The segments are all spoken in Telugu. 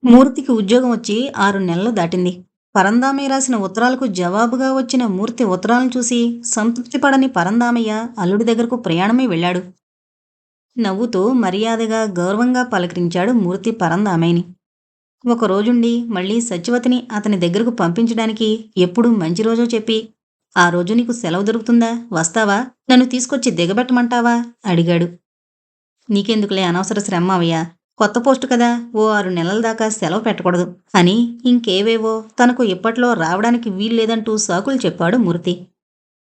మూర్తికి ఉద్యోగం వచ్చి 6 నెలలు దాటింది. పరంధామయ్య రాసిన ఉత్తరాలకు జవాబుగా వచ్చిన మూర్తి ఉత్తరాలను చూసి సంతృప్తి పడని పరంధామయ్య అల్లుడి దగ్గరకు ప్రయాణమై వెళ్ళాడు. నవ్వుతూ మర్యాదగా గౌరవంగా పలకరించాడు మూర్తి పరంధామయ్యని. ఒక రోజుండి మళ్ళీ సత్యవతిని అతని దగ్గరకు పంపించడానికి ఎప్పుడు మంచి రోజో చెప్పి, ఆ రోజు నీకు సెలవు దొరుకుతుందా, వస్తావా, నన్ను తీసుకొచ్చి దిగబెట్టమంటావా అడిగాడు. నీకెందుకులే అనవసర శ్రమ మావయ్య, కొత్త పోస్టు కదా, ఓ 6 నెలల దాకా సెలవు పెట్టకూడదు అని ఇంకేవేవో తనకు ఇప్పట్లో రావడానికి వీల్లేదంటూ సాకులు చెప్పాడు మూర్తి.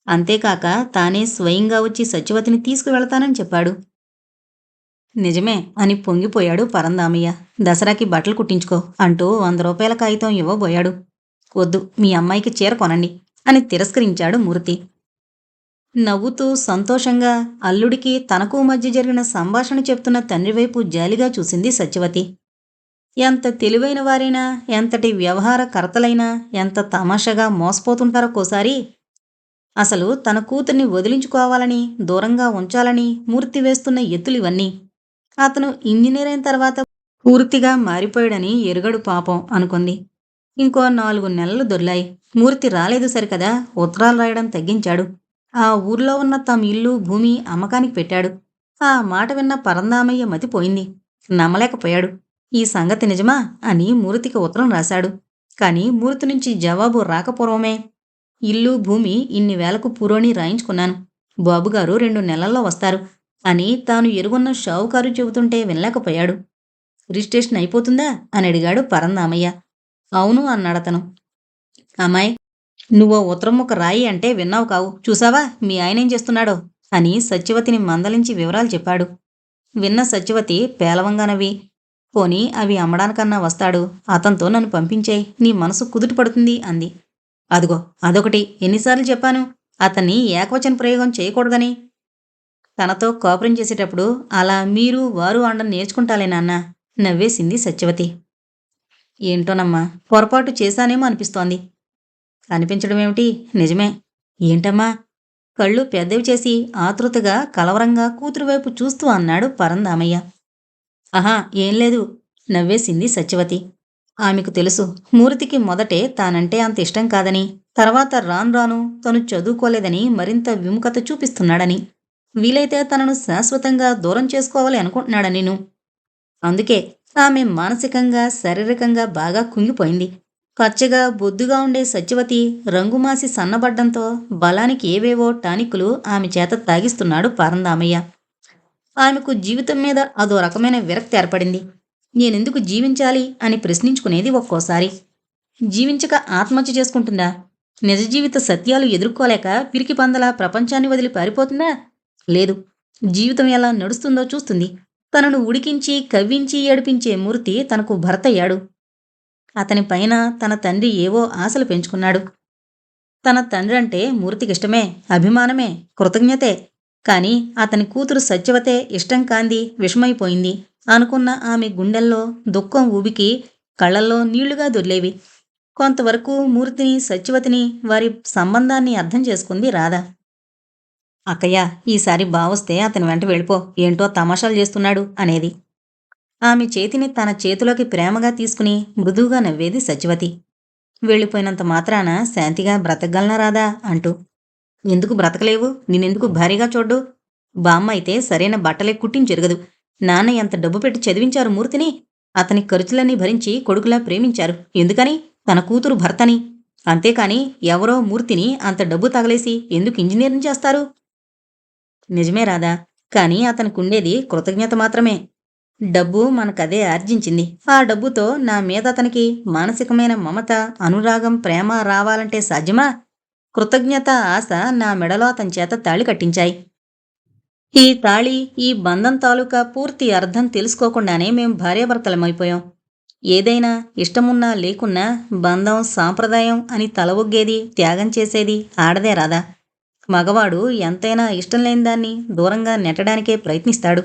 అంతేకాక తానే స్వయంగా వచ్చి సత్యవతిని తీసుకువెళతానని చెప్పాడు. నిజమే అని పొంగిపోయాడు పరందామయ్య. దసరాకి బట్టలు కుట్టించుకో అంటూ 100 రూపాయల కాగితం ఇవ్వబోయాడు. వద్దు, మీ అమ్మాయికి చీర కొనండి అని తిరస్కరించాడు మూర్తి. నవ్వుతూ సంతోషంగా అల్లుడికి తనకు మధ్య జరిగిన సంభాషణ చెప్తున్న తండ్రివైపు జాలిగా చూసింది సత్యవతి. ఎంత తెలివైన వారైనా, ఎంతటి వ్యవహారకర్తలైనా ఎంత తమాషాగా మోసపోతుంటారొక్కోసారి. అసలు తన కూతుర్ని వదిలించుకోవాలని, దూరంగా ఉంచాలని మూర్తి వేస్తున్న ఎత్తులివన్నీ. అతను ఇంజనీర్ అయిన తర్వాత పూర్తిగా మారిపోయాడని ఎరుగడు పాపం అనుకుంది. ఇంకో 4 నెలలు దొర్లాయి. మూర్తి రాలేదు సరికదా, ఉత్తరాలు రాయడం తగ్గించాడు. ఆ ఊర్లో ఉన్న తమ ఇల్లు, భూమి అమ్మకానికి పెట్టాడు. ఆ మాట విన్న పరందామయ్య మతిపోయింది. నమ్మలేకపోయాడు. ఈ సంగతి నిజమా అని మూర్తికి ఉత్తరం రాశాడు. కాని మూర్తి నుంచి జవాబు రాకపోవడమే. ఇల్లు, భూమి ఇన్ని వేలకు పూరోని రాయించుకున్నాను. బాబుగారు 2 నెలల్లో వస్తారు అని తాను ఎరుగున్న షావుకారు చెబుతుంటే వినలేకపోయాడు. రిజిస్ట్రేషన్ అయిపోతుందా అని అడిగాడు పరందామయ్య. అవును అన్నాడతను. అమ్మాయి, నువ్వో ఉత్తరం ముక్క రాయి అంటే విన్నావు కావు. చూసావా మీ ఆయనేం చేస్తున్నాడో అని సత్యవతిని మందలించి వివరాలు చెప్పాడు. విన్న సత్యవతి పేలవంగా నవ్వి, పోనీ అవి అమ్మడానికన్నా వస్తాడు, అతనితో నన్ను పంపించేయ్, నీ మనసు కుదుట పడుతుంది అంది. అదిగో అదొకటి, ఎన్నిసార్లు చెప్పాను అతన్ని ఏకవచన ప్రయోగం చేయకూడదని. తనతో కోపరం చేసేటప్పుడు అలా మీరు వారు అండం నేర్చుకుంటాలే నాన్న నవ్వేసింది సత్యవతి. ఏంటోనమ్మా, పొరపాటు చేశానేమో అనిపిస్తోంది. అనిపించడమేమిటి, నిజమే. ఏంటమ్మా, కళ్ళు పెద్దవి చేసి ఆతృతగా కలవరంగా కూతురువైపు చూస్తూ అన్నాడు పరందామయ్య. ఆహా, ఏం లేదు నవ్వేసింది సత్యవతి. ఆమెకు తెలుసు మూర్తికి మొదటే తానంటే అంత ఇష్టం కాదని, తర్వాత రాను రాను తను చదువుకోలేదని మరింత విముఖత చూపిస్తున్నాడని, వీలైతే తనను శాశ్వతంగా దూరం చేసుకోవాలి అనుకుంటున్నాడనిను. అందుకే ఆమె మానసికంగా శారీరకంగా బాగా కుంగిపోయింది. పచ్చగా బొద్దుగా ఉండే సత్యవతి రంగుమాసి సన్నబడ్డంతో బలానికి ఏవేవో టానిక్కులు ఆమె చేత తాగిస్తున్నాడు పరందామయ్య. ఆమెకు జీవితం మీద అదో రకమైన విరక్తి ఏర్పడింది. నేనెందుకు జీవించాలి అని ప్రశ్నించుకునేది ఒక్కోసారి. జీవించక ఆత్మహత్య చేసుకుంటుందా? నిజ జీవిత సత్యాలు ఎదుర్కోలేక పిరికి పందలా ప్రపంచాన్ని వదిలి పారిపోతుందా? లేదు, జీవితం ఎలా నడుస్తుందో చూస్తుంది. తనను ఉడికించి కవ్వించి ఏడిపించే మూర్తి తనకు భర్తయ్యాడు. అతని పైన తన తండ్రి ఏవో ఆశలు పెంచుకున్నాడు. తన తండ్రంటే మూర్తికిష్టమే, అభిమానమే, కృతజ్ఞతే. కాని అతని కూతురు సత్యవతే ఇష్టం కాంది విషమైపోయింది అనుకున్న ఆమె గుండెల్లో దుఃఖం ఊబికి కళ్ళల్లో నీళ్లుగా దొర్లేవి. కొంతవరకు మూర్తిని, సత్యవతిని, వారి సంబంధాన్ని అర్థం చేసుకుంది రాధ. అక్కయ్య, ఈసారి బావొస్తే అతని వెంట వెళ్ళిపో, ఏంటో తమాషాలు చేస్తున్నాడు అనేది. ఆమె చేతిని తన చేతిలోకి ప్రేమగా తీసుకుని మృదువుగా నవ్వేది సత్యవతి. వెళ్ళిపోయినంత మాత్రాన శాంతిగా బ్రతకగలనా రాదా అంటూ. ఎందుకు బ్రతకలేవు, నేనెందుకు భారీగా చూడ్డు? బామ్మ అయితే సరైన బట్టలే కుట్టించెరగదు. నాన్న ఎంత డబ్బు పెట్టి చదివించారు మూర్తిని. అతని ఖర్చులన్నీ భరించి కొడుకులా ప్రేమించారు. ఎందుకని? తన కూతురు భర్తని. అంతేకాని ఎవరో మూర్తిని అంత డబ్బు తగలేసి ఎందుకు ఇంజనీరింగ్ చేస్తారు? నిజమే రాదా, కాని అతనికుండేది కృతజ్ఞత మాత్రమే. డబ్బు మనకదే ఆర్జించింది. ఆ డబ్బుతో నా మీద అతనికి మానసికమైన మమత, అనురాగం, ప్రేమ రావాలంటే సాధ్యమా? కృతజ్ఞత, ఆశ నా మెడలో అతని చేత తాళి కట్టించాయి. ఈ తాళి, ఈ బంధం తాలూకా పూర్తి అర్థం తెలుసుకోకుండానే మేం భార్యాభర్తలమైపోయాం. ఏదైనా ఇష్టమున్నా లేకున్నా బంధం, సాంప్రదాయం అని తల ఒగ్గేది, త్యాగం చేసేది ఆడదే రాదా. మగవాడు ఎంతైనా ఇష్టం లేని దాన్ని దూరంగా నెట్టడానికే ప్రయత్నిస్తాడు.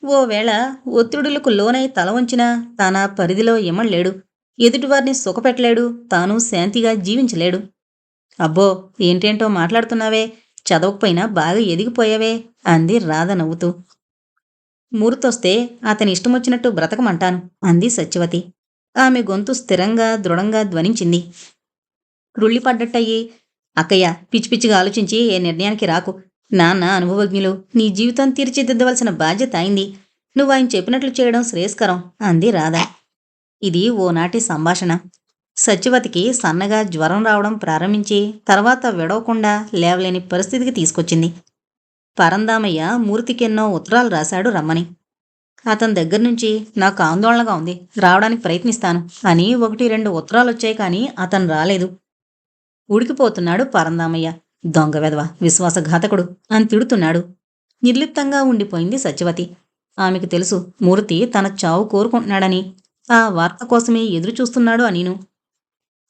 ఓవేళ ఒత్తిడులకు లోనై తల వంచినా తానా పరిధిలో ఇమడలేడు. ఎదుటివారిని సుఖపెట్టలేడు, తాను శాంతిగా జీవించలేడు. అబ్బో, ఏంటేంటో మాట్లాడుతున్నావే, చదవకపోయినా బాగా ఎదిగిపోయావే అంది రాధ నవ్వుతూ. మూర్తొస్తే అతని ఇష్టమొచ్చినట్టు బ్రతకమంటాను అంది సత్యవతి. ఆమె గొంతు స్థిరంగా దృఢంగా ధ్వనించింది. క్రుళ్ళిపడ్డట్టయి, అక్కయ్య, పిచ్చి పిచ్చిగా ఆలోచించి ఏ నిర్ణయానికి రాకు. నాన్న అనుభవజ్ఞులు, నీ జీవితం తీర్చిదిద్దవలసిన బాధ్యత అయింది. నువ్వాయన చెప్పినట్లు చేయడం శ్రేయస్కరం అంది రాధ. ఇది ఓనాటి సంభాషణ. సత్యవతికి సన్నగా జ్వరం రావడం ప్రారంభించి తర్వాత విడవకుండా లేవలేని పరిస్థితికి తీసుకొచ్చింది. పరందామయ్య మూర్తికెన్నో ఉత్తరాలు రాశాడు రమ్మని. అతని దగ్గర్నుంచి నాకు ఆందోళనగా ఉంది, రావడానికి ప్రయత్నిస్తాను అని 1-2 ఉత్తరాలొచ్చాయి, కానీ అతను రాలేదు. ఉడికిపోతున్నాడు పరందామయ్య. దొంగ వెధవ, విశ్వాసఘాతకుడు అని తిడుతున్నాడు. నిర్లిప్తంగా ఉండిపోయింది సత్యవతి. ఆమెకు తెలుసు మూర్తి తన చావు కోరుకుంటున్నాడని, ఆ వార్త కోసమే ఎదురుచూస్తున్నాడు అనిను.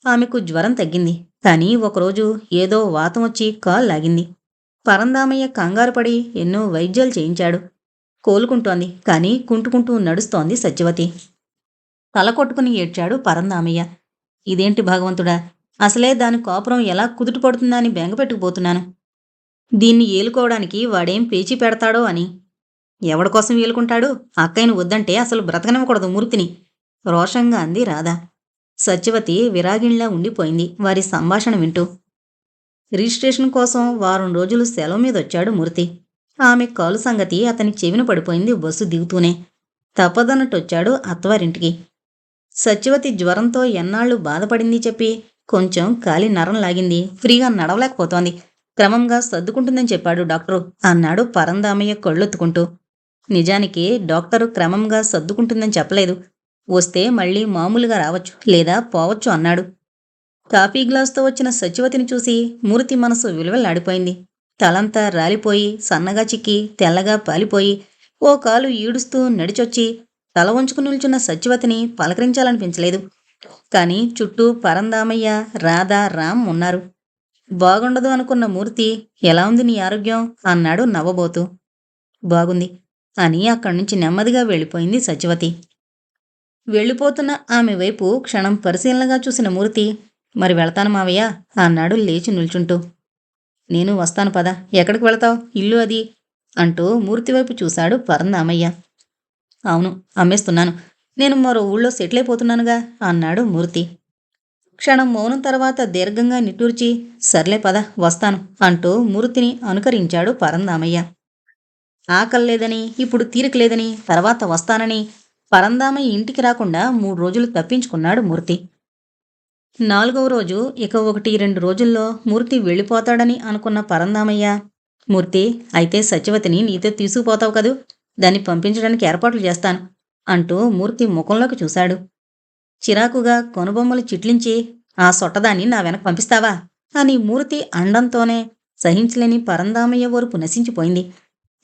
ఆమెకు జ్వరం తగ్గింది, కానీ ఒకరోజు ఏదో వాతం వచ్చి కాలు లాగింది. పరందామయ్య కంగారుపడి ఎన్నో వైద్యాలు చేయించాడు. కోలుకుంటోంది, కానీ కుంటుకుంటూ నడుస్తోంది సత్యవతి. తల కొట్టుకుని ఏడ్చాడు పరందామయ్య. ఇదేంటి భగవంతుడా, అసలే దాని కాపురం ఎలా కుదుట పడుతుందా అని బెంగపెట్టుకుపోతున్నాను. దీన్ని ఏలుకోవడానికి వాడేం పేచీ పెడతాడో అని. ఎవడికోసం ఏలుకుంటాడు? అక్కయ్యను వద్దంటే అసలు బ్రతకనివ్వకూడదు మూర్తిని రోషంగా అంది రాధ. సత్యవతి విరాగిణ్లా ఉండిపోయింది వారి సంభాషణ వింటూ. రిజిస్ట్రేషన్ కోసం వారం రోజులు సెలవు మీదొచ్చాడు మూర్తి. ఆమె కాలు సంగతి అతని చెవిన పడిపోయింది బస్సు దిగుతూనే. తప్పదన్నట్టొచ్చాడు అత్తవారింటికి. సత్యవతి జ్వరంతో ఎన్నాళ్లు బాధపడింది చెప్పి కొంచెం కాలి నరం లాగింది, ఫ్రీగా నడవలేకపోతోంది. క్రమంగా సర్దుకుంటుందని చెప్పాడు డాక్టరు అన్నాడు పరందామయ్య కళ్ళొత్తుకుంటూ. నిజానికి డాక్టరు క్రమంగా సర్దుకుంటుందని చెప్పలేదు. వస్తే మళ్ళీ మామూలుగా రావచ్చు, లేదా పోవచ్చు అన్నాడు. కాఫీ గ్లాసుతో వచ్చిన సత్యవతిని చూసి మూర్తి మనసు విలువలాడిపోయింది. తలంతా రాలిపోయి సన్నగా చిక్కి తెల్లగా పాలిపోయి ఓ కాలు ఈడుస్తూ నడిచొచ్చి తల వంచుకు నిల్చున్న సత్యవతిని పలకరించాలనిపించలేదు. కాని చుట్టూ పరందామయ్య, రాధ, రామ్ ఉన్నారు. బాగుండదు అనుకున్న మూర్తి, ఎలా ఉంది నీ ఆరోగ్యం అన్నాడు నవ్వబోతూ. బాగుంది అని అక్కడ్నుంచి నెమ్మదిగా వెళ్ళిపోయింది సత్యవతి. వెళ్ళిపోతున్న ఆమె వైపు క్షణం పరిశీలనగా చూసిన మూర్తి, మరి వెళతాను మావయ్య అన్నాడు లేచి నిల్చుంటూ. నేను వస్తాను పద. ఎక్కడికి వెళతావు? ఇల్లు అది అంటూ మూర్తివైపు చూశాడు పరందామయ్య. అవును, అమ్మేస్తున్నాను. నేను మరో ఊళ్ళో సెటిల్ అయిపోతున్నానుగా అన్నాడు మూర్తి. క్షణం మౌనం తర్వాత దీర్ఘంగా నిట్టూర్చి, సర్లే పద, వస్తాను అంటూ మూర్తిని అనుకరించాడు పరందామయ్య. ఆకల్లేదని, ఇప్పుడు తీరికలేదని, తర్వాత వస్తానని పరందామయ్య ఇంటికి రాకుండా 3 రోజులు తప్పించుకున్నాడు మూర్తి. 4వ రోజు ఇక 1-2 రోజుల్లో మూర్తి వెళ్ళిపోతాడని అనుకున్న పరందామయ్య, మూర్తి, అయితే సత్యవతిని నీతో తీసుకుపోతావు కదూ, దాన్ని పంపించడానికి ఏర్పాట్లు చేస్తాను అంటూ మూర్తి ముఖంలోకి చూశాడు. చిరాకుగా కొనుబొమ్మలు చిట్లించి, ఆ సొట్టదాన్ని నా వెనక పంపిస్తావా అని మూర్తి అండంతోనే సహించలేని పరందామయ్య ఓర్పు నశించిపోయింది.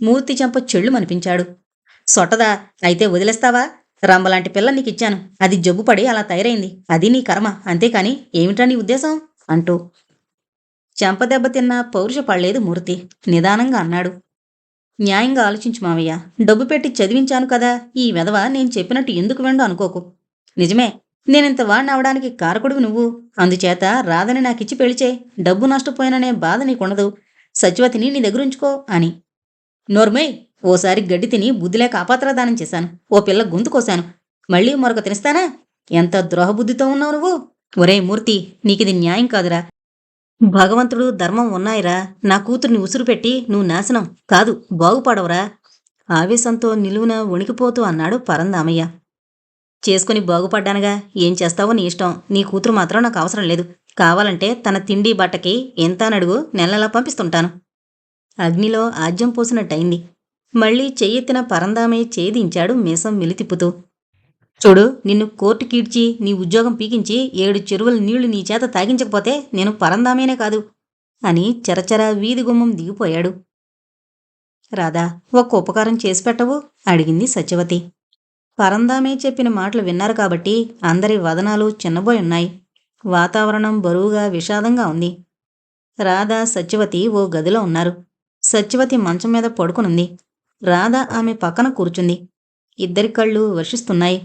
మూర్తి చెంప చెళ్ళుమనిపించాడు. సొట్టదా, అయితే వదిలేస్తావా? రంబలాంటి పిల్ల నీకిచ్చాను, అది జబ్బుపడి అలా తయారైంది, అది నీ కర్మ, అంతేకాని ఏమిటా నీ ఉద్దేశం అంటూ. చెంపదెబ్బ తిన్నా పౌరుష పడలేదు మూర్తి. నిదానంగా అన్నాడు. న్యాయంగా ఆలోచించు మావయ్య, డబ్బు పెట్టి చదివించాను కదా, ఈ వెధవ నేను చెప్పినట్టు ఎందుకు వెండో అనుకోకు. నిజమే, నేనింత వాడిని అవడానికి కారకుడివి నువ్వు. అందుచేత రాధని నాకిచ్చి పెళ్లిచేయి, డబ్బు నష్టపోయిననే బాధ నీకుండదు. సత్యవతిని నీ దగ్గరుంచుకో అని. నోర్మై, ఓసారి గడ్డి తిని బుద్ధిలేక అపాత్రదానం చేశాను, ఓ పిల్ల గొంతు కోశాను, మళ్ళీ మరొక తినిస్తానా? ఎంత ద్రోహబుద్ధితో ఉన్నావు నువ్వు. ఒరే మూర్తి, నీకిది న్యాయం కాదురా. భగవంతుడు, ధర్మం ఉన్నాయిరా. నా కూతుర్ని ఉసురు పెట్టి నువ్వు నాశనం కాదు, బాగుపడవురా. ఆవేశంతో నిలువున వణికిపోతూ అన్నాడు పరందామయ్య. చేసుకుని బాగుపడ్డానుగా, ఏం చేస్తావో నీ ఇష్టం. నీ కూతురు మాత్రం నాకు అవసరం లేదు. కావాలంటే తన తిండి బట్టకి ఎంత నడుగు నెలలా పంపిస్తుంటాను. అగ్నిలో ఆజ్యం పోసినట్టయింది. మళ్లీ చెయ్యెత్తిన పరందామయ్య ఛేదించాడు మీసం మెలితిప్పుతూ. చూడు, నిన్ను కోర్టుకీడ్చి నీ ఉద్యోగం పీకించి 7 చెరువుల నీళ్లు నీ చేత తాగించకపోతే నేను పరందామేనే కాదు అని చరచర వీధి గుమ్మం దిగిపోయాడు. రాధా, ఒక్క ఉపకారం చేసి పెట్టవు అడిగింది సత్యవతి. పరందామే చెప్పిన మాటలు విన్నారు కాబట్టి అందరి వదనాలు చిన్నబోయున్నాయి. వాతావరణం బరువుగా విషాదంగా ఉంది. రాధ, సత్యవతి ఓ గదిలో ఉన్నారు. సత్యవతి మంచం మీద పడుకునుంది. రాధ ఆమె పక్కన కూర్చుంది. ఇద్దరి కళ్ళు వర్షిస్తున్నాయి.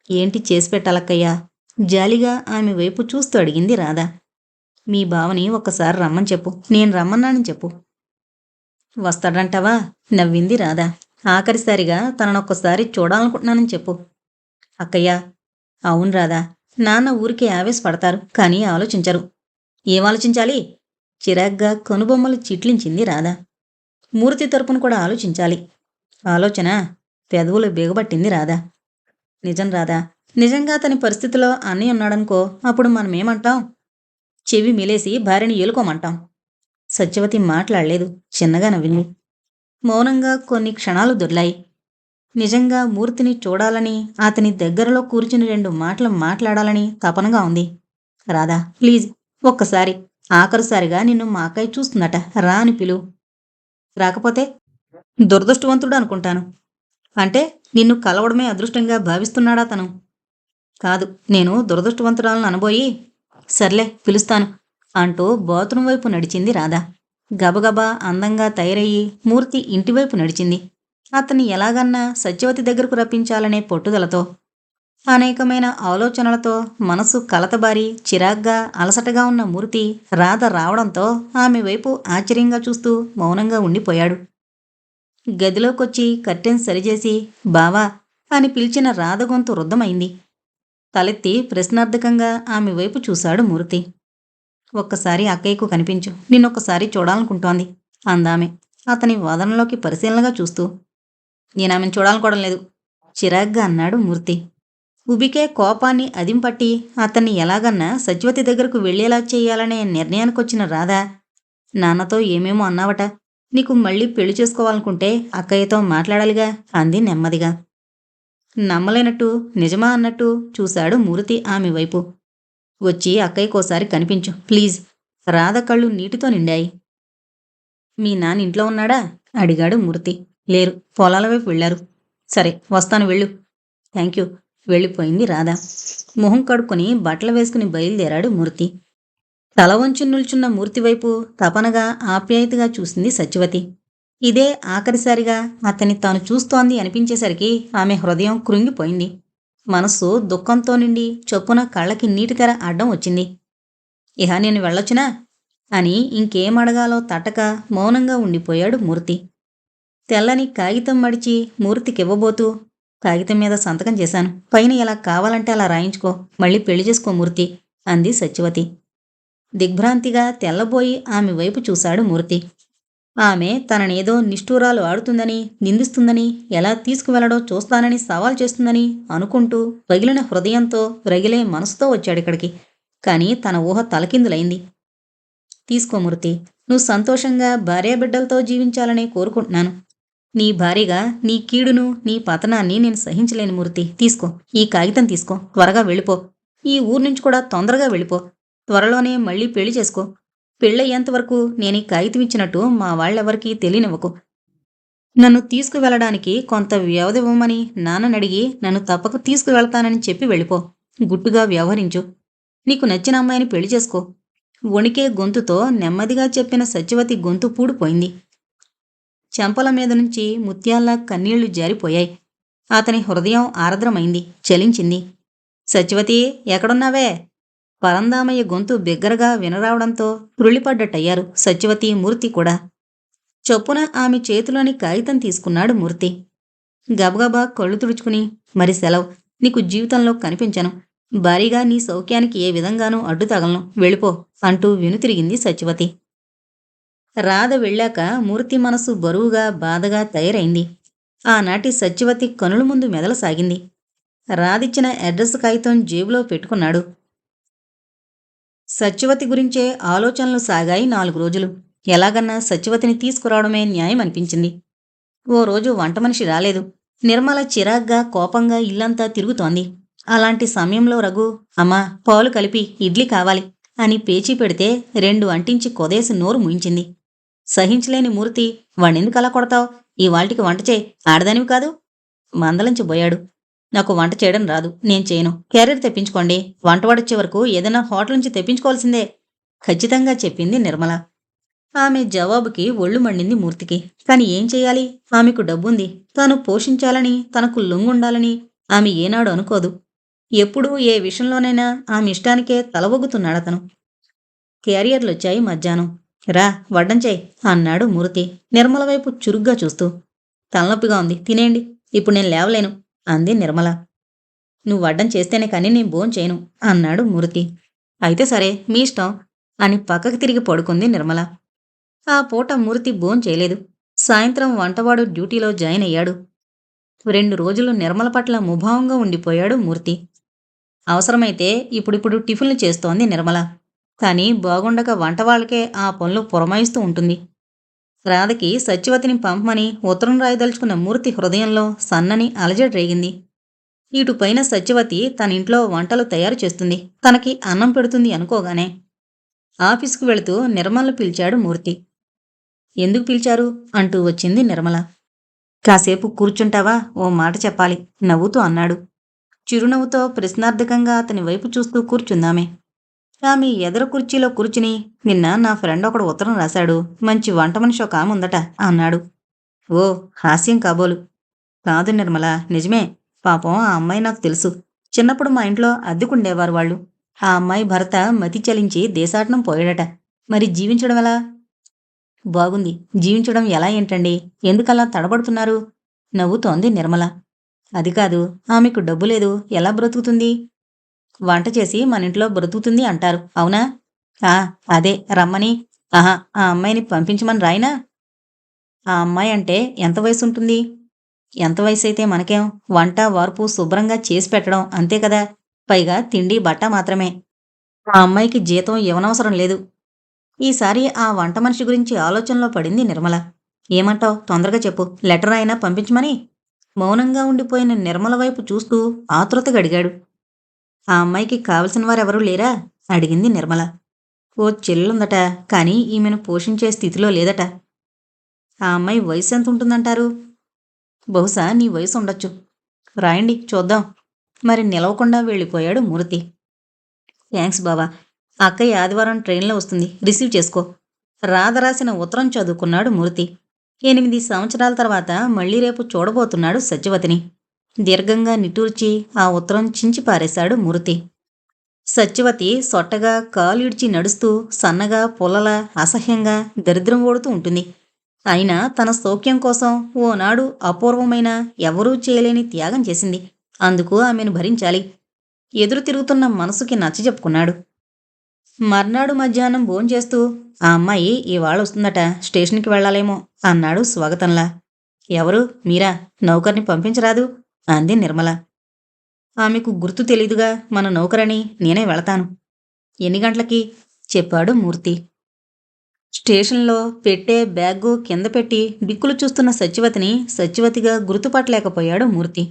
ఏంటి చేసి పెట్టాలక్కయ్యా? జాలిగా ఆమె వైపు చూస్తూ అడిగింది రాధ. మీ బావని ఒక్కసారి రమ్మని చెప్పు, నేను రమ్మన్నానని చెప్పు. వస్తాడంటావా? నవ్వింది రాధ. ఆఖరిసారిగా తననొక్కసారి చూడాలనుకుంటున్నానని చెప్పు. అక్కయ్య, అవును రాదా. నాన్న ఊరికే ఆవేశపడతారు, కానీ ఆలోచించరు. ఏం ఆలోచించాలి? చిరాగ్గా కనుబొమ్మలు చిట్లించింది రాధ. మూర్తి తరపున కూడా ఆలోచించాలి. ఆలోచన పెదవులు బిగబట్టింది రాధ. నిజం రాధా. నిజంగా అతని పరిస్థితిలో అన్నయ్య ఉన్నాడనుకో, అప్పుడు మనమేమంటాం? చెవి మిలేసి భార్యని ఏలుకోమంటాం. సత్యవతి మాట్లాడలేదు. చిన్నగా నవ్వింది. మౌనంగా కొన్ని క్షణాలు దొర్లాయి. నిజంగా మూర్తిని చూడాలని, అతని దగ్గరలో కూర్చుని 2 మాటలు మాట్లాడాలని తపనగా ఉంది. రాధా, ప్లీజ్, ఒక్కసారి, ఆఖరుసారిగా నిన్ను మా అక్కయ్య చూస్తుందట, రా అని పిలువు. రాకపోతే దురదృష్టవంతుడు అనుకుంటాను. అంటే నిన్ను కలవడమే అదృష్టంగా భావిస్తున్నాడా తను? కాదు, నేను దురదృష్టవంతురాలను అనబోయి, సర్లే పిలుస్తాను అంటూ బాత్రూం వైపు నడిచింది రాధ. గబగబా అందంగా తయారయ్యి మూర్తి ఇంటివైపు నడిచింది. అతన్ని ఎలాగన్నా సత్యవతి దగ్గరకు రప్పించాలనే పట్టుదలతో. అనేకమైన ఆలోచనలతో మనసు కలతబారి చిరాగ్గా అలసటగా ఉన్న మూర్తి రాధ రావడంతో ఆమె వైపు ఆశ్చర్యంగా చూస్తూ మౌనంగా ఉండిపోయాడు. గదిలోకొచ్చి కర్టెన్ సరిచేసి బావా అని పిలిచిన రాధ గొంతు రుద్ధమైంది. తలెత్తి ప్రశ్నార్థకంగా ఆమె వైపు చూశాడు మూర్తి. ఒక్కసారి అక్కయ్యకు కనిపించు, నిన్నొక్కసారి చూడాలనుకుంటోంది అందామె అతని వదనంలోకి పరిశీలనగా చూస్తూ. నేనామెను చూడాలనుకోవడం లేదు, చిరాగ్గా అన్నాడు మూర్తి. ఉబికే కోపాన్ని అదింపట్టి అతన్ని ఎలాగన్నా సత్యవతి దగ్గరకు వెళ్లేలా చేయాలనే నిర్ణయానికొచ్చిన రాధ, నాన్నతో ఏమేమో అన్నావట, నీకు మళ్ళీ పెళ్లి చేసుకోవాలనుకుంటే అక్కయ్యతో మాట్లాడాలిగా అంది నెమ్మదిగా. నమ్మలేనట్టు నిజమా అన్నట్టు చూశాడు మూర్తి ఆమె వైపు. వచ్చి అక్కయ్యకోసారి కనిపించు ప్లీజ్. రాధ కళ్ళు నీటితో నిండాయి. మీ నాన్న ఇంట్లో ఉన్నాడా అడిగాడు మూర్తి. లేరు, పొలాల వైపు వెళ్లారు. సరే వస్తాను, వెళ్ళు. Thank you. వెళ్ళిపోయింది రాధ. మొహం కడుక్కొని బట్టలు వేసుకుని బయలుదేరాడు మూర్తి. తల వంచి నిల్చున్న మూర్తి వైపు తపనగా ఆప్యాయతగా చూసింది సత్యవతి. ఇదే ఆఖరిసారిగా అతన్ని తాను చూస్తోంది అనిపించేసరికి ఆమె హృదయం కృంగిపోయింది. మనస్సు దుఃఖంతో నిండి చొప్పున కళ్ళకి నీటికర అడ్డం వచ్చింది. ఇహ నేను వెళ్ళొచ్చునా అని ఇంకేం అడగాలో తట్టక మౌనంగా ఉండిపోయాడు మూర్తి. తెల్లని కాగితం మడిచి మూర్తికివ్వబోతూ, కాగితం మీద సంతకం చేశాను, పైన ఎలా కావాలంటే అలా రాయించుకో, మళ్ళీ పెళ్లి చేసుకో మూర్తి అంది సత్యవతి. దిగ్భ్రాంతిగా తెల్లబోయి ఆమె వైపు చూశాడు మూర్తి. ఆమె తననేదో నిష్ఠూరాలు ఆడుతుందని, నిందిస్తుందని, ఎలా తీసుకువెళ్లడో చూస్తానని సవాల్ చేస్తుందని అనుకుంటూ రగిలిన హృదయంతో, రగిలే మనసుతో వచ్చాడిక్కడికి. కాని తన ఊహ తలకిందులైంది. తీసుకో మూర్తి, నువ్వు సంతోషంగా భార్యాబిడ్డలతో జీవించాలనే కోరుకుంటున్నాను. నీ భార్యగా నీ కీడును, నీ పతనాన్ని నేను సహించలేను మూర్తి. తీసుకో, ఈ కాగితం తీసుకో, త్వరగా వెళ్ళిపో. ఈ ఊరు నుంచి కూడా తొందరగా వెళ్ళిపో. త్వరలోనే మళ్ళీ పెళ్లి చేసుకో. పెళ్ళయ్యేంతవరకు నేనీ కాగితం ఇచ్చినట్టు మా వాళ్ళెవరికీ తెలియనివ్వకు. నన్ను తీసుకువెళ్ళడానికి కొంత వ్యవధివ్వమని నాన్ననడిగి నన్ను తప్పక తీసుకువెళ్తానని చెప్పి వెళ్ళిపో. గుట్టుగా వ్యవహరించు. నీకు నచ్చిన అమ్మాయిని పెళ్లి చేసుకో. వణికే గొంతుతో నెమ్మదిగా చెప్పిన సత్యవతి గొంతు పూడిపోయింది. చెంపల మీద నుంచి ముత్యాల్లా కన్నీళ్లు జారిపోయాయి. అతని హృదయం ఆర్ద్రమైంది, చలించింది. సత్యవతి, ఎక్కడున్నావే? పరందామయ్య గొంతు బిగ్గరగా వినరావడంతో త్రుళ్ళిపడ్డట్టయ్యారు సత్యవతి, మూర్తి కూడా. చొప్పున ఆమె చేతిలోని కాగితం తీసుకున్నాడు మూర్తి. గబగబా కళ్ళు తుడుచుకుని, మరి సెలవు, నీకు జీవితంలో కనిపించను. భారీగా నీ సౌఖ్యానికి ఏ విధంగానూ అడ్డు తగలను, వెళ్ళిపో అంటూ వెనుతిరిగింది సత్యవతి. రాధ వెళ్ళాక మూర్తి మనసు బరువుగా బాధగా తయారైంది. ఆనాటి సత్యవతి కనుల ముందు మెదలసాగింది. రాధిచ్చిన అడ్రస్ కాగితం జేబులో పెట్టుకున్నాడు. సత్యవతి గురించే ఆలోచనలు సాగాయి 4 రోజులు. ఎలాగన్నా సత్యవతిని తీసుకురావడమే న్యాయం అనిపించింది. ఓ రోజు వంటమనిషి రాలేదు. నిర్మల చిరాగ్గా కోపంగా ఇల్లంతా తిరుగుతోంది. అలాంటి సమయంలో రఘు, అమ్మా పాలు కలిపి ఇడ్లీ కావాలి అని పేచీ పెడితే 2 అంటించి కొదేసి నోరు ముయించింది. సహించలేని మూర్తి, వాణ్ణెందుకలా కొడతావు? ఇవాల్టికి వంట చేయి, ఆడదానివి కాదు మందలించబోయాడు. నాకు వంట చేయడం రాదు, నేను చేయను. క్యారియర్ తెప్పించుకోండి, వంటవాడొచ్చే వరకు ఏదైనా హోటల్ నుంచి తెప్పించుకోవాల్సిందే ఖచ్చితంగా చెప్పింది నిర్మల. ఆమె జవాబుకి ఒళ్ళు మండింది మూర్తికి. కాని ఏం చెయ్యాలి? ఆమెకు డబ్బుంది. తాను పోషించాలని, తనకు లొంగుండాలని ఆమె ఏనాడు అనుకోదు. ఎప్పుడూ ఏ విషయంలోనైనా ఆమె ఇష్టానికే తలవొగ్గుతున్నాడతను. క్యారియర్లొచ్చాయి మధ్యాహ్నం. రా వడ్డం చేయి అన్నాడు మూర్తి నిర్మల వైపు చురుగ్గా చూస్తూ. తలనొప్పిగా ఉంది, తినేయండి. ఇప్పుడు నేను లేవలేను అంది నిర్మల. నువ్వు అడ్డం చేస్తేనే కానీ నేను భోంచేయను అన్నాడు మూర్తి. అయితే సరే, మీ ఇష్టం అని పక్కకి తిరిగి పడుకుంది నిర్మల. ఆ పూట మూర్తి భోంచేయలేదు. సాయంత్రం వంటవాడు డ్యూటీలో జాయిన్ అయ్యాడు. 2 రోజులు నిర్మల పట్ల ముభావంగా ఉండిపోయాడు మూర్తి. అవసరమైతే ఇప్పుడిప్పుడు టిఫిన్లు చేస్తోంది నిర్మల. కానీ బాగుండక వంట వాళ్ళకే ఆ పనులు పురమాయిస్తూ ఉంటుంది. రాధకి సత్యవతిని పంపమని ఉత్తరం రాయదలుచుకున్న మూర్తి హృదయంలో సన్నని అలజడి రేగింది. ఇటుపైన సత్యవతి తన ఇంట్లో వంటలు తయారు చేస్తుంది, తనకి అన్నం పెడుతుంది అనుకోగానే ఆఫీసుకు వెళుతూ నిర్మలను పిలిచాడు మూర్తి. ఎందుకు పిలిచారు అంటూ వచ్చింది నిర్మల. కాసేపు కూర్చుంటావా, ఓ మాట చెప్పాలి నవ్వుతూ అన్నాడు. చిరునవ్వుతో ప్రశ్నార్థకంగా అతని వైపు చూస్తూ కూర్చుందామే. ఆమె ఎదర కుర్చీలో కూర్చుని, నిన్న నా ఫ్రెండ్ ఒకడు ఉత్తరం రాశాడు, మంచి వంట మనిషి ఒక ఆమె ఉందట అన్నాడు. ఓ, హాస్యం కాబోలు. కాదు నిర్మల, నిజమే. పాపం ఆ అమ్మాయి నాకు తెలుసు. చిన్నప్పుడు మా ఇంట్లో అద్దెకుండేవారు వాళ్ళు. ఆ అమ్మాయి భర్త మతి చలించి దేశాటనం పోయాడట. మరి జీవించడం ఎలా? బాగుంది. జీవించడం ఎలా ఏంటండి? ఎందుకలా తడబడుతున్నారు? నవ్వుతోంది నిర్మల. అది కాదు, ఆమెకు డబ్బు లేదు, ఎలా బ్రతుకుతుంది? వంట చేసి మన ఇంట్లో బ్రతుకుతుంది అంటారు, అవునా? ఆ, అదే రమ్మని. ఆహా, ఆ అమ్మాయిని పంపించమని రాయినా? ఆ అమ్మాయి అంటే ఎంత వయసు ఉంటుంది? ఎంత వయసైతే మనకేం? వంట వార్పు శుభ్రంగా చేసి పెట్టడం అంతే కదా. పైగా తిండి బట్ట మాత్రమే. ఆ అమ్మాయికి జీతం ఇవ్వనవసరం లేదు. ఈసారి ఆ వంట మనిషి గురించి ఆలోచనలో పడింది నిర్మల. ఏమంటావ్, తొందరగా చెప్పు, లెటర్ అయినా పంపించమని. మౌనంగా ఉండిపోయిన నిర్మల వైపు చూస్తూ ఆతృతగా అడిగాడు. ఆ అమ్మాయికి కావలసిన వారెవరూ లేరా? అడిగింది నిర్మల. ఓ చెల్లుందట, కానీ ఈమెను పోషించే స్థితిలో లేదట. ఆ అమ్మాయి వయసు ఎంత ఉంటుందంటారు? బహుశా నీ వయసు ఉండొచ్చు. రాయండి చూద్దాం. మరి నిలవకుండా వెళ్ళిపోయాడు మూర్తి. థ్యాంక్స్ బావా. అక్కయ్య ఆదివారం ట్రైన్లో వస్తుంది, రిసీవ్ చేసుకో. రాధ రాసిన ఉత్తరం చదువుకున్నాడు మూర్తి. 8 సంవత్సరాల తర్వాత మళ్ళీ రేపు చూడబోతున్నాడు సత్యవతిని. దీర్ఘంగా నిట్టూర్చి ఆ ఉత్తరం చించి పారేశాడు మూర్తి. సత్యవతి సొట్టగా కాలిడ్చి నడుస్తూ సన్నగా పుల్లలా అసహ్యంగా దరిద్రం ఓడుతూ ఉంటుంది. అయినా తన సౌఖ్యం కోసం ఓనాడు అపూర్వమైన ఎవరూ చేయలేని త్యాగం చేసింది. అందుకు ఆమెను భరించాలి. ఎదురు తిరుగుతున్న మనసుకి నచ్చజెప్పుకున్నాడు. మర్నాడు మధ్యాహ్నం భోంచేస్తూ, ఆ అమ్మాయి ఇవాళ వస్తుందట, స్టేషన్కి వెళ్ళాలేమో అన్నాడు స్వాగతంలా. ఎవరు? మీరా? నౌకర్ని పంపించరాదు అంది నిర్మల. ఆమెకు గుర్తు తెలీదుగా మన నౌకరని, నేనే వెళతాను. ఎన్ని గంటలకి? చెప్పాడు మూర్తి. స్టేషన్లో పెట్టే బ్యాగు కింద పెట్టి దిక్కులు చూస్తున్న సత్యవతిని సత్యవతిగా గుర్తుపట్టలేకపోయాడు మూర్తి.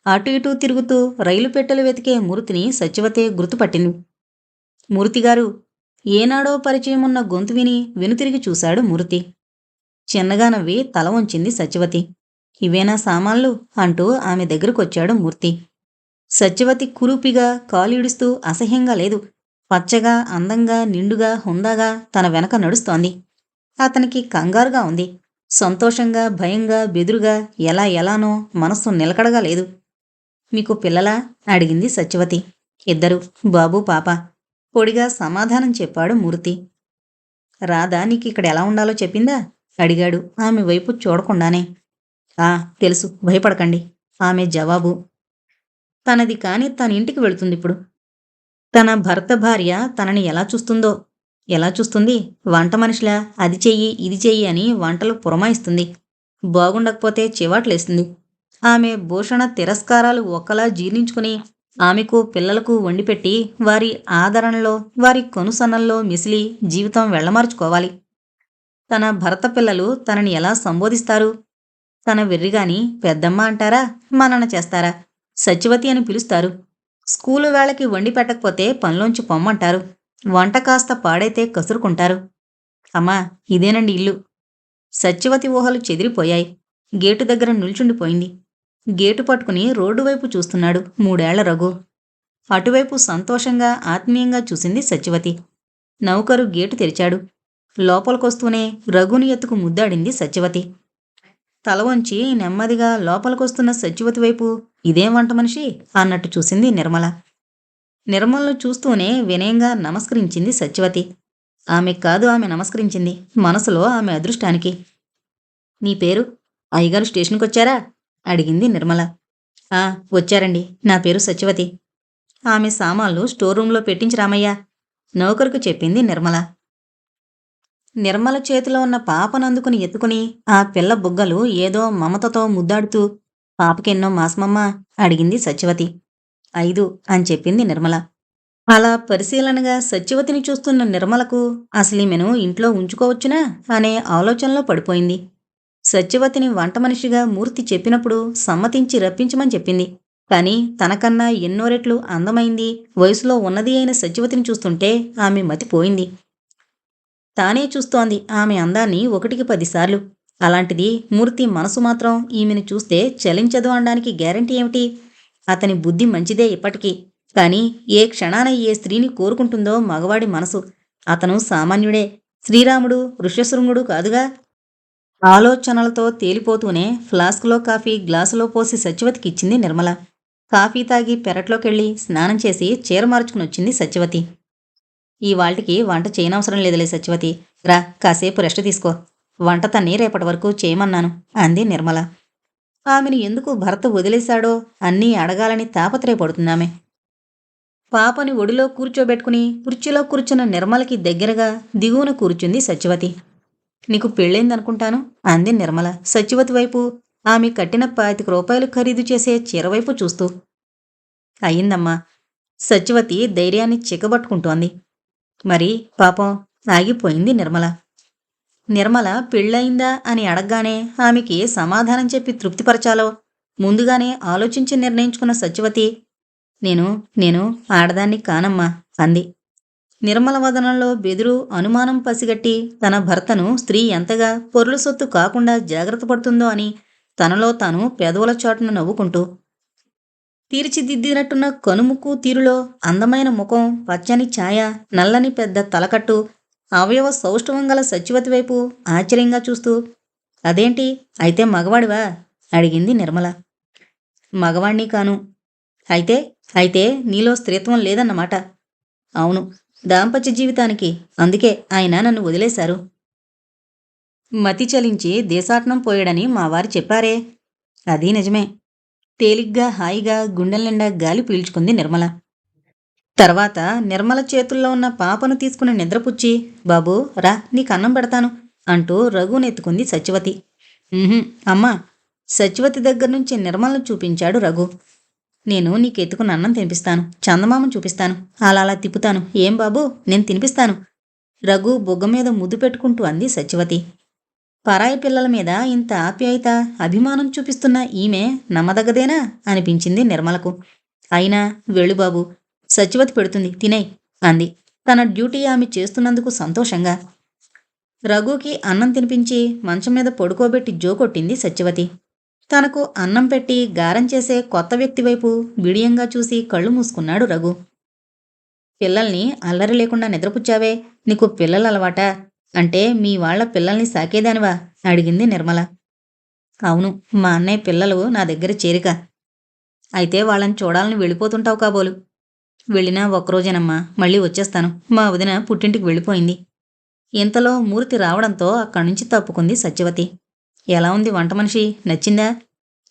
అటు ఇటూ తిరుగుతూ రైలు పెట్టెలు వెతికే మూర్తిని సత్యవతే గుర్తుపట్టింది. మూర్తిగారు, ఏనాడో పరిచయమున్న గొంతు విని వెనుతిరిగి చూశాడు మూర్తి. చిన్నగా నవ్వి తల వంచింది సత్యవతి. ఇవేనా సామాన్లు అంటూ ఆమె దగ్గరకొచ్చాడు మూర్తి. సత్యవతి కురూపిగా కాలీడుస్తూ అసహ్యంగా లేదు. పచ్చగా, అందంగా, నిండుగా, హుందాగా తన వెనక నడుస్తోంది. అతనికి కంగారుగా ఉంది. సంతోషంగా, భయంగా, బెదురుగా, ఎలానో మనస్సు నిలకడగా లేదు. మీకు పిల్లలా? అడిగింది సత్యవతి. 2, బాబు పాప. పొడిగా సమాధానం చెప్పాడు మూర్తి. రాధ నీకిక్కడ ఎలా ఉండాలో చెప్పిందా? అడిగాడు ఆమె వైపు చూడకుండానే. ఆ, తెలుసు, భయపడకండి ఆమె జవాబు. తనది కాని తన ఇంటికి వెళుతుందిప్పుడు. తన భర్త భార్య తనని ఎలా చూస్తుందో. ఎలా చూస్తుంది? వంట మనిషిలా అది చెయ్యి ఇది చెయ్యి అని వంటలు పురమాయిస్తుంది. బాగుండకపోతే చివాట్లేస్తుంది. ఆమె భూషణ తిరస్కారాలు ఒక్కలా జీర్ణించుకుని ఆమెకు పిల్లలకు వండిపెట్టి వారి ఆదరణలో వారి కనుసన్నల్లో మిసిలి జీవితం వెళ్ళమార్చుకోవాలి. తన భర్త పిల్లలు తనని ఎలా సంబోధిస్తారు? తన వెర్రిగాని పెద్దమ్మ అంటారా, మనన చేస్తారా, సత్యవతి అని పిలుస్తారు. స్కూలు వేళకి వండి పెట్టకపోతే పనిలోంచి పొమ్మంటారు. వంట కాస్త పాడైతే కసురుకుంటారు. అమ్మా, ఇదేనండి ఇల్లు. సత్యవతి ఊహలు చెదిరిపోయాయి. గేటు దగ్గర నిల్చుండిపోయింది. గేటు పట్టుకుని రోడ్డు వైపు చూస్తున్నాడు 3 ఏళ్ల రఘు. అటువైపు సంతోషంగా ఆత్మీయంగా చూసింది సత్యవతి. నౌకరు గేటు తెరిచాడు. లోపలికొస్తూనే రఘుని ఎత్తుకు ముద్దాడింది సత్యవతి. తల వంచి నెమ్మదిగా లోపలికొస్తున్న సత్యవతి వైపు ఇదేం వంట మనిషి అన్నట్టు చూసింది నిర్మల. నిర్మలను చూస్తూనే వినయంగా నమస్కరించింది సత్యవతి. ఆమె కాదు ఆమె నమస్కరించింది, మనసులో ఆమె అదృష్టానికి. నీ పేరు? అయ్యగారు స్టేషన్కొచ్చారా? అడిగింది నిర్మల. ఆ, వచ్చారండి. నా పేరు సత్యవతి. ఆమె సామాన్లు స్టోర్ రూంలో పెట్టించి రామయ్యా, నౌకరుకు చెప్పింది నిర్మల. నిర్మల చేతిలో ఉన్న పాపనందుకుని ఎత్తుకుని ఆ పిల్ల బుగ్గలు ఏదో మమతతో ముద్దాడుతూ, పాపకెన్నో మాసమమ్మా? అడిగింది సత్యవతి. 5 అని చెప్పింది నిర్మల. అలా పరిశీలనగా సత్యవతిని చూస్తున్న నిర్మలకు అసలీమెను ఇంట్లో ఉంచుకోవచ్చునా అనే ఆలోచనలో పడిపోయింది. సత్యవతిని వంట మనిషిగా మూర్తి చెప్పినప్పుడు సమ్మతించి రప్పించమని చెప్పింది. కాని తనకన్నా ఎన్నో రెట్లు అందమైంది, వయసులో ఉన్నది అయిన సత్యవతిని చూస్తుంటే ఆమె మతిపోయింది. తానే చూస్తోంది ఆమె అందాన్ని 1కి 10 సార్లు. అలాంటిది మూర్తి మనసు మాత్రం ఈమెను చూస్తే చలించదు అనడానికి గ్యారంటీ ఏమిటి? అతని బుద్ధి మంచిదే ఇప్పటికీ. కాని ఏ క్షణాన ఏ స్త్రీని కోరుకుంటుందో మగవాడి మనసు. అతను సామాన్యుడే, శ్రీరాముడు, ఋష్యశృంగుడు కాదుగా. ఆలోచనలతో తేలిపోతూనే ఫ్లాస్కులో కాఫీ గ్లాసులో పోసి సత్యవతికిచ్చింది నిర్మల. కాఫీ తాగి పెరట్లోకెళ్ళి స్నానం చేసి చీర మార్చుకునొచ్చింది సత్యవతి. ఇవాల్టికి వంట చేయనవసరం లేదులే సత్యవతి. రా, కాసేపు రెస్ట్ తీసుకో. వంట తన్ని రేపటి వరకు చేయమన్నాను అంది నిర్మల. ఆమెను ఎందుకు భర్త వదిలేశాడో అన్నీ అడగాలని తాపత్రయపడుతుందామె. పాపని ఒడిలో కూర్చోబెట్టుకుని కుర్చీలో కూర్చున్న నిర్మలకి దగ్గరగా దిగువన కూర్చుంది సత్యవతి. నీకు పెళ్ళైందనుకుంటాను అంది నిర్మల సత్యవతి వైపు, ఆమె కట్టిన 25 రూపాయలు ఖరీదు చేసే చీరవైపు చూస్తూ. అయ్యిందమ్మా. సత్యవతి ధైర్యాన్ని చిక్కబట్టుకుంటోంది. మరి పాపం ఆగిపోయింది నిర్మల. నిర్మల పెళ్ళయిందా అని అడగ్గానే ఆమెకి సమాధానం చెప్పి తృప్తిపరచాలో ముందుగానే ఆలోచించి నిర్ణయించుకున్న సత్యవతి, నేను నేను ఆడదాన్ని కానమ్మా అంది. నిర్మల వదనంలో బెదురు, అనుమానం పసిగట్టి తన భర్తను స్త్రీ ఎంతగా పొరుల సొత్తు కాకుండా జాగ్రత్త పడుతుందో అని తనలో తాను పెదవుల చాటును నవ్వుకుంటూ, తీర్చిదిద్దినట్టున్న కనుముక్కు తీరులో అందమైన ముఖం, పచ్చని ఛాయ, నల్లని పెద్ద తలకట్టు, అవయవ సౌష్ఠవం గల సత్యవతి వైపు ఆశ్చర్యంగా చూస్తూ, అదేంటి అయితే మగవాడివా? అడిగింది నిర్మల. మగవాణ్ణి కాను. అయితే అయితే నీలో స్త్రీత్వం లేదన్నమాట. అవును, దాంపత్య జీవితానికి. అందుకే ఆయన నన్ను వదిలేశారు. మతి చలించి దేశాటనం పోయాడని మా వారు చెప్పారే. అది నిజమే. తేలిగ్గా హాయిగా గుండెల నిండా గాలి పీల్చుకుంది నిర్మల. తర్వాత నిర్మల చేతుల్లో ఉన్న పాపను తీసుకుని నిద్రపుచ్చి, బాబూ రా, నీకన్నం పెడతాను అంటూ రఘునెత్తుకుంది సత్యవతి. అమ్మా. సత్యవతి దగ్గర్నుంచి నిర్మలను చూపించాడు రఘు. నేను నీకెత్తుకుని అన్నం తినిపిస్తాను, చందమామను చూపిస్తాను, అలా తిప్పుతాను. ఏం బాబూ, నేను తినిపిస్తాను. రఘు బొగ్గ మీద ముద్దు పెట్టుకుంటూ అంది సత్యవతి. పరాయి పిల్లల మీద ఇంత ఆప్యాయత, అభిమానం చూపిస్తున్న ఈమె నమ్మదగ్గదేనా అనిపించింది నిర్మలకు. అయినా వెళ్ళు బాబు, సత్యవతి పెడుతుంది, తినేయ్ అంది తన డ్యూటీ ఆమె చేస్తున్నందుకు సంతోషంగా. రఘుకి అన్నం తినిపించి మంచం మీద పడుకోబెట్టి జోకొట్టింది సత్యవతి. తనకు అన్నం పెట్టి గారం చేసే కొత్త వ్యక్తి వైపు బిడియంగా చూసి కళ్ళు మూసుకున్నాడు రఘు. పిల్లల్ని అల్లరి లేకుండా నిద్రపుచ్చావే, నీకు పిల్లలు అలవాటా? అంటే మీ వాళ్ల పిల్లల్ని సాకేదానివా? అడిగింది నిర్మల. అవును, మా అన్నయ్య పిల్లలు నా దగ్గర చేరిక. అయితే వాళ్ళని చూడాలని వెళ్ళిపోతుంటావు కాబోలు. వెళ్ళినా ఒక్కరోజేనమ్మా, మళ్ళీ వచ్చేస్తాను. మా వదిన పుట్టింటికి వెళ్ళిపోయింది. ఇంతలో మూర్తి రావడంతో అక్కడ్నుంచి తప్పుకుంది సత్యవతి. ఎలా ఉంది వంట మనిషి, నచ్చిందా?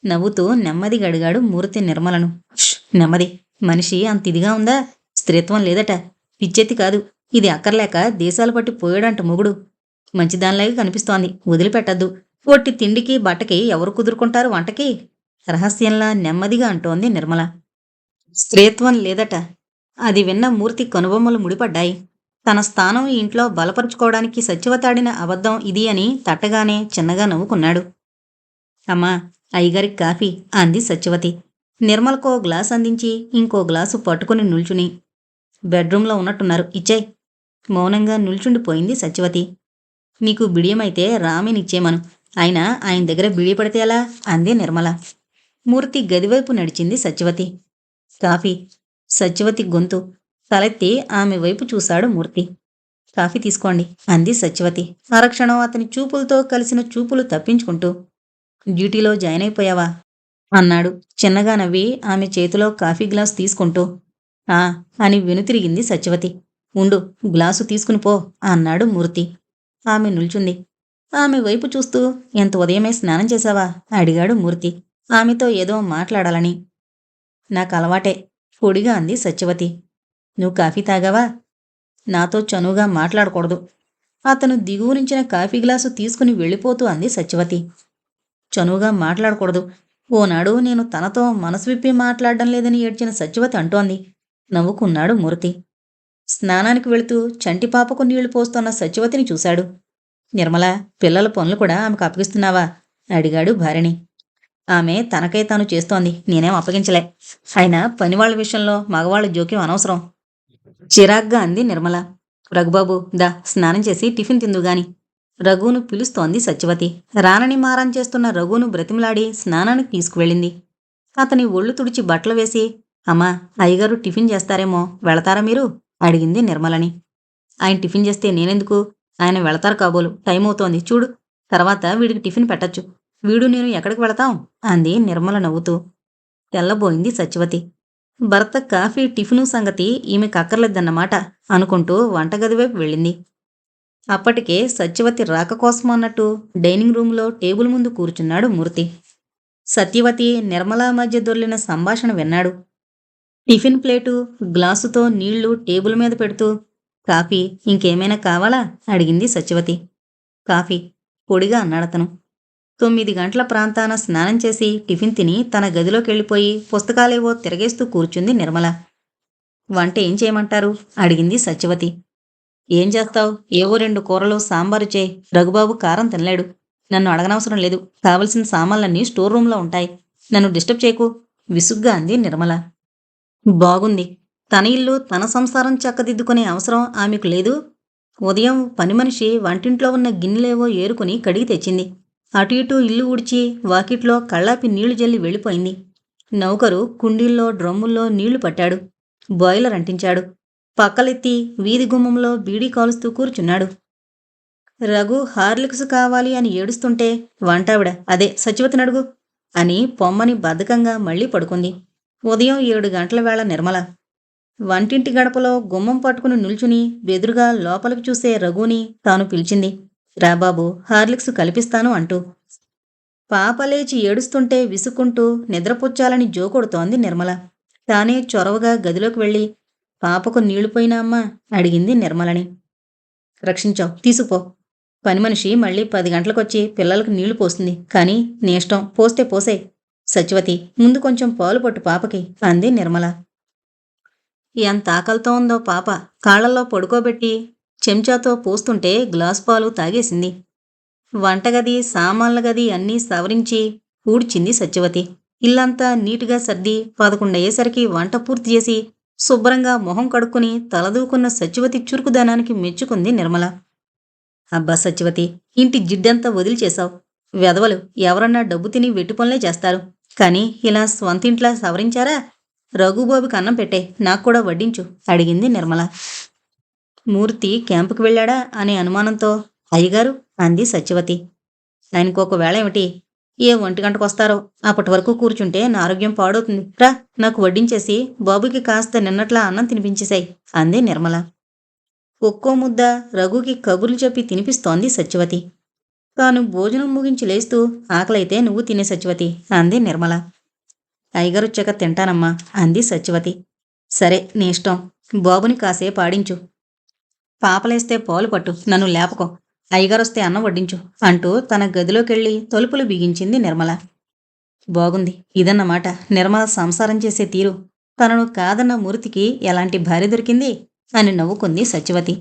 నవ్వుతూ నెమ్మదిగా అడిగాడు మూర్తి నిర్మలను. నెమ్మది. మనిషి అంత ఇదిగా ఉందా? స్త్రీత్వం లేదట. పిచ్చెత్తి కాదు. ఇది అక్కర్లేక దేశాలు పట్టి పోయాడంట మొగుడు. మంచిదానిలాగే కనిపిస్తోంది, వదిలిపెట్టద్దు. ఒట్టి తిండికి బట్టకి ఎవరు కుదురుకుంటారు వంటకి? రహస్యంలా నెమ్మదిగా అంటోంది నిర్మల. స్త్రీత్వం లేదట. అది విన్న మూర్తి కనుబొమ్మలు ముడిపడ్డాయి. తన స్థానం ఈ ఇంట్లో బలపరుచుకోవడానికి సత్యవతాడిన అబద్ధం ఇది అని తట్టగానే చిన్నగా నవ్వుకున్నాడు. అమ్మా, అయ్యగారికి కాఫీ అంది సత్యవతి. నిర్మలకో గ్లాసు అందించి ఇంకో గ్లాసు పట్టుకుని నిల్చుని, బెడ్రూంలో ఉన్నట్టున్నారు, ఇచ్చేయ్. మౌనంగా నిల్చుండిపోయింది సత్యవతి. నీకు బిడియమైతే రామినిచ్చేమను, అయినా ఆయన దగ్గర బిడి పడితే ఎలా అంది నిర్మల. మూర్తి గదివైపు నడిచింది సత్యవతి. కాఫీ. సత్యవతి గొంతు. తలెత్తి ఆమె వైపు చూశాడు మూర్తి. కాఫీ తీసుకోండి అంది సత్యవతి అరక్షణం అతని చూపులతో కలిసిన చూపులు తప్పించుకుంటూ. డ్యూటీలో జాయిన్ అయిపోయావా అన్నాడు చిన్నగా నవ్వి ఆమె చేతిలో కాఫీ గ్లాసు తీసుకుంటూ. ఆ అని వెనుతిరిగింది సత్యవతి. ఉండు, గ్లాసు తీసుకుని పో అన్నాడు మూర్తి. ఆమె నిల్చుంది. ఆమె వైపు చూస్తూ, ఎంత ఉదయమే స్నానం చేశావా అడిగాడు మూర్తి, ఆమెతో ఏదో మాట్లాడాలని. నాకలవాటే పొడిగా అంది సత్యవతి. నువ్వు కాఫీ తాగావా? నాతో చనువుగా మాట్లాడకూడదు. అతను దిగువరించిన కాఫీ గ్లాసు తీసుకుని వెళ్ళిపోతూ అంది సత్యవతి. చనువుగా మాట్లాడకూడదు. ఓనాడు నేను తనతో మనసు విప్పి మాట్లాడడం లేదని ఏడ్చిన సత్యవతి అంటోంది. నవ్వుకున్నాడు మూర్తి. స్నానానికి వెళుతూ చంటిపాపకు నీళ్లు పోస్తోన్న సత్యవతిని చూశాడు. నిర్మల, పిల్లల పనులు కూడా ఆమెకు అప్పగిస్తున్నావా అడిగాడు భార్యని. ఆమె తనకై తాను చేస్తోంది, నేనేం అప్పగించలే. అయినా పనివాళ్ల విషయంలో మగవాళ్ల జోక్యం అనవసరం చిరాగ్గా అంది నిర్మల. రఘుబాబు, దా స్నానం చేసి టిఫిన్ తిందుగాని రఘును పిలుస్తోంది సత్యవతి. రానని మారం చేస్తున్న రఘును బ్రతిమలాడి స్నానానికి తీసుకువెళ్ళింది. అతని ఒళ్ళు తుడిచి బట్టలు వేసి, అమ్మా, అయ్యగారు టిఫిన్ చేస్తారేమో, వెళతారా మీరు అడిగింది నిర్మలని. ఆయన టిఫిన్ చేస్తే నేనెందుకు? ఆయన వెళతారు కాబోలు, టైం అవుతోంది చూడు, తర్వాత వీడికి టిఫిన్ పెట్టచ్చు. వీడు నేను ఎక్కడికి వెళతాం అంది నిర్మల నవ్వుతూ. తెల్లబోయింది సత్యవతి. భర్త కాఫీ టిఫిను సంగతి ఈమె కక్కర్లేదన్నమాట అనుకుంటూ వంటగది వైపు వెళ్ళింది. అప్పటికే సత్యవతి రాక కోసం అన్నట్టు డైనింగ్ రూంలో టేబుల్ ముందు కూర్చున్నాడు మూర్తి. సత్యవతి నిర్మల మధ్య దొర్లిన సంభాషణ విన్నాడు. టిఫిన్ ప్లేటు గ్లాసుతో నీళ్లు టేబుల్ మీద పెడుతూ, కాఫీ ఇంకేమైనా కావాలా అడిగింది సత్యవతి. కాఫీ పొడిగా అన్నాడతను. 9 గంటల ప్రాంతాన స్నానం చేసి టిఫిన్ తిని తన గదిలోకెళ్ళిపోయి పుస్తకాలేవో తిరగేస్తూ కూర్చుంది నిర్మల. వంట ఏం చేయమంటారు అడిగింది సత్యవతి. ఏం చేస్తావు? ఏవో 2 కూరలు సాంబారు చేయి. రఘుబాబు కారం తినలేడు. నన్ను అడగనవసరం లేదు. కావలసిన సామాన్లన్నీ స్టోర్ రూంలో ఉంటాయి. నన్ను డిస్టర్బ్ చేయకు విసుగ్గా అంది నిర్మల. బాగుంది. తన ఇల్లు తన సంసారం చక్కదిద్దుకునే అవసరం ఆమెకు లేదు. ఉదయం పని మనిషి వంటింట్లో ఉన్న గిన్నెలేవో ఏరుకుని కడిగి తెచ్చింది. అటు ఇటు ఇల్లు ఊడ్చి వాకిట్లో కళ్ళాపి నీళ్లు జల్లి వెళ్ళిపోయింది. నౌకరు కుండీల్లో డ్రమ్ముల్లో నీళ్లు పట్టాడు. బాయిలర్ అంటించాడు. పక్కలెత్తి వీధి గుమ్మంలో బీడీ కాలుస్తూ కూర్చున్నాడు. రఘు హార్లిక్స్ కావాలి అని ఏడుస్తుంటే వంటావిడ, అదే సత్యవతిని అడుగు అని పొమ్మని బద్ధకంగా మళ్లీ పడుకుంది. ఉదయం 7 గంటల వేళ నిర్మల. వంటింటి గడపలో గుమ్మం పట్టుకుని నిల్చుని బెదురుగా లోపలికి చూసే రఘుని తాను పిలిచింది. రాబాబు, హార్లిక్స్ కల్పిస్తాను అంటూ. పాప లేచి ఏడుస్తుంటే విసుక్కుంటూ నిద్రపుచ్చాలని జోకొడుతోంది నిర్మల. తానే చొరవగా గదిలోకి వెళ్ళి, పాపకు నీళ్లు పోయినా అమ్మా అడిగింది నిర్మలని. రక్షించావు, తీసుకుపో. పని మనిషి మళ్ళీ 10 గంటలకొచ్చి పిల్లలకు నీళ్లు పోస్తుంది. కానీ నీ ఇష్టం, పోస్తే పోసే. సత్యవతి, ముందు కొంచెం పాలు పట్టు పాపకి అంది నిర్మల. ఎంత ఆకలితో ఉందో పాప. కాళ్లల్లో పడుకోబెట్టి చెంచాతో పోస్తుంటే గ్లాసు పాలు తాగేసింది. వంటగది సామాన్ల గది అన్నీ సవరించి ఊడ్చింది సత్యవతి. ఇల్లంతా నీటుగా సర్ది 11 అయ్యేసరికి వంట పూర్తి చేసి శుభ్రంగా మొహం కడుక్కుని తలదూకున్న సత్యవతి చురుకుదనానికి మెచ్చుకుంది నిర్మల. అబ్బా సత్యవతి, ఇంటి జిడ్డంతా వదిలిచేశావు. వెధవలు ఎవరన్నా డబ్బు తిని వెట్టి పనులే చేస్తారు, కానీ ఇలా స్వంతింట్లా సవరించారా? రఘుబాబుకి అన్నం పెట్టే, నాకు కూడా వడ్డించు అడిగింది నిర్మల. మూర్తి క్యాంపుకి వెళ్ళాడా అనే అనుమానంతో, అయ్యగారు అంది సత్యవతి. ఆయనకు ఒకవేళ ఏమిటి? ఏ 1 గంటకొస్తారో, అప్పటి వరకు కూర్చుంటే నా ఆరోగ్యం పాడవుతుంది. రా, నాకు వడ్డించేసి బాబుకి కాస్త నిన్నట్లా అన్నం తినిపించేశాయి అంది నిర్మల. ఒక్కో ముద్ద రఘుకి కబుర్లు చెప్పి తినిపిస్తోంది సత్యవతి. తాను భోజనం ముగించి లేస్తూ, ఆకలైతే నువ్వు తినే సత్యవతి అంది నిర్మల. అయ్యగారొచ్చాక తింటానమ్మా అంది సత్యవతి. సరే, నీ ఇష్టం. బాబుని కాసేపు ఆడించు. పాపలేస్తే పాలు పట్టు, నన్ను లేపకో. అయ్యగారొస్తే అన్నం వడ్డించు అంటూ తన గదిలోకెళ్ళి తలుపులు బిగించింది నిర్మల. బాగుంది. ఇదన్నమాట నిర్మల సంసారం చేసే తీరు. తనను కాదన్న మూర్తికి ఎలాంటి భార్య దొరికింది అని నవ్వుకుంది సత్యవతి.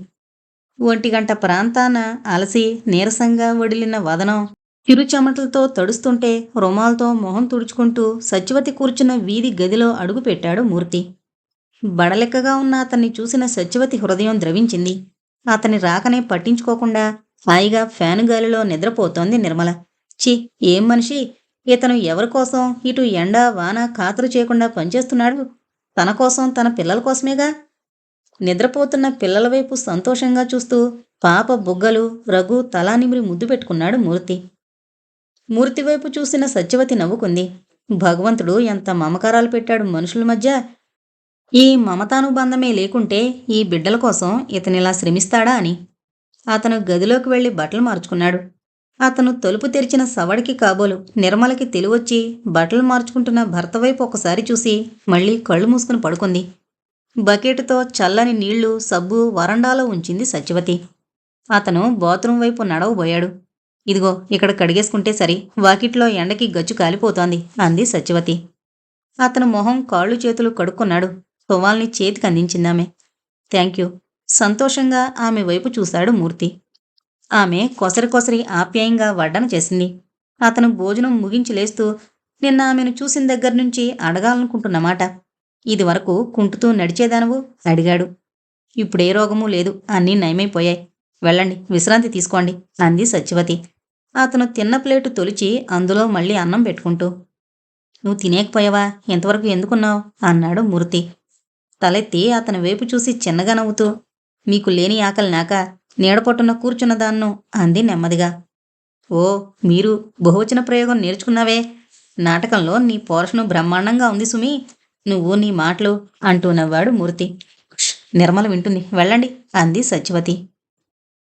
1 గంట ప్రాంతాన అలసి నీరసంగా వడిలిన వదనం చిరుచెమటలతో తడుస్తుంటే రుమాలతో మొహం తుడుచుకుంటూ సత్యవతి కూర్చున్న వీధి గదిలో అడుగుపెట్టాడు మూర్తి. బడలెక్కగా ఉన్న అతన్ని చూసిన సత్యవతి హృదయం ద్రవించింది. అతని రాకనే పట్టించుకోకుండా హాయిగా ఫ్యాను గాలిలో నిద్రపోతోంది నిర్మల. చి, ఏం మనిషి! ఇతను ఎవరికోసం ఇటు ఎండ వాన ఖాతరు చేయకుండా పనిచేస్తున్నాడు? తన కోసం, తన పిల్లల కోసమేగా. నిద్రపోతున్న పిల్లల వైపు సంతోషంగా చూస్తూ పాప బుగ్గలు రఘు తలా నిమిరి ముద్దు పెట్టుకున్నాడు మూర్తి. మూర్తి వైపు చూసిన సత్యవతి నవ్వుకుంది. భగవంతుడు ఎంత మమకారాలు పెట్టాడు మనుషుల మధ్య. ఈ మమతానుబంధమే లేకుంటే ఈ బిడ్డల కోసం ఇతనిలా శ్రమిస్తాడా అని. అతను గదిలోకి వెళ్లి బట్టలు మార్చుకున్నాడు. అతను తలుపు తెరిచిన సవడికి కాబోలు నిర్మలకి తెలివొచ్చి బట్టలు మార్చుకుంటున్న భర్త వైపు ఒకసారి చూసి మళ్ళీ కళ్ళు మూసుకుని పడుకుంది. బకెటుతో చల్లని నీళ్లు సబ్బు వరండాలో ఉంచింది సత్యవతి. అతను బాత్రూం వైపు నడవబోయాడు. ఇదిగో ఇక్కడ కడిగేసుకుంటే సరి, వాకిట్లో ఎండకి గచ్చు కాలిపోతోంది అంది సత్యవతి. అతను మొహం కాళ్ళు చేతులు కడుక్కున్నాడు. తువాల్ని చేతికి అందించిందామె. థ్యాంక్యూ. సంతోషంగా ఆమె వైపు చూశాడు మూర్తి. ఆమె కొసరి కొసరి ఆప్యాయంగా వడ్డన చేసింది. అతను భోజనం ముగించి లేస్తూ, నిన్న ఆమెను చూసిన దగ్గర్నుంచి అడగాలనుకుంటున్నమాట. ఇదివరకు కుంటుతూ నడిచేదానవు అడిగాడు. ఇప్పుడే రోగమూ లేదు, అన్నీ నయమైపోయాయి. వెళ్ళండి, విశ్రాంతి తీసుకోండి అంది సత్యవతి. అతను తిన్న ప్లేటు తొలిచి అందులో మళ్ళీ అన్నం పెట్టుకుంటూ. నువ్వు తినేకపోయావా? ఇంతవరకు ఎందుకున్నావు అన్నాడు మూర్తి. తలెత్తి అతని వైపు చూసి చిన్నగా నవ్వుతూ, మీకు లేని ఆకలి నాక నీడపట్టున కూర్చున్నదాన్ను అంది నెమ్మదిగా. ఓ, మీరు బహువచన ప్రయోగం నేర్చుకున్నావే. నాటకంలో నీ పోర్షను బ్రహ్మాండంగా ఉంది సుమి. నువ్వు నీ మాటలు అంటూ నవ్వాడు మూర్తి. నిర్మల వింటుంది, వెళ్ళండి అంది సత్యవతి.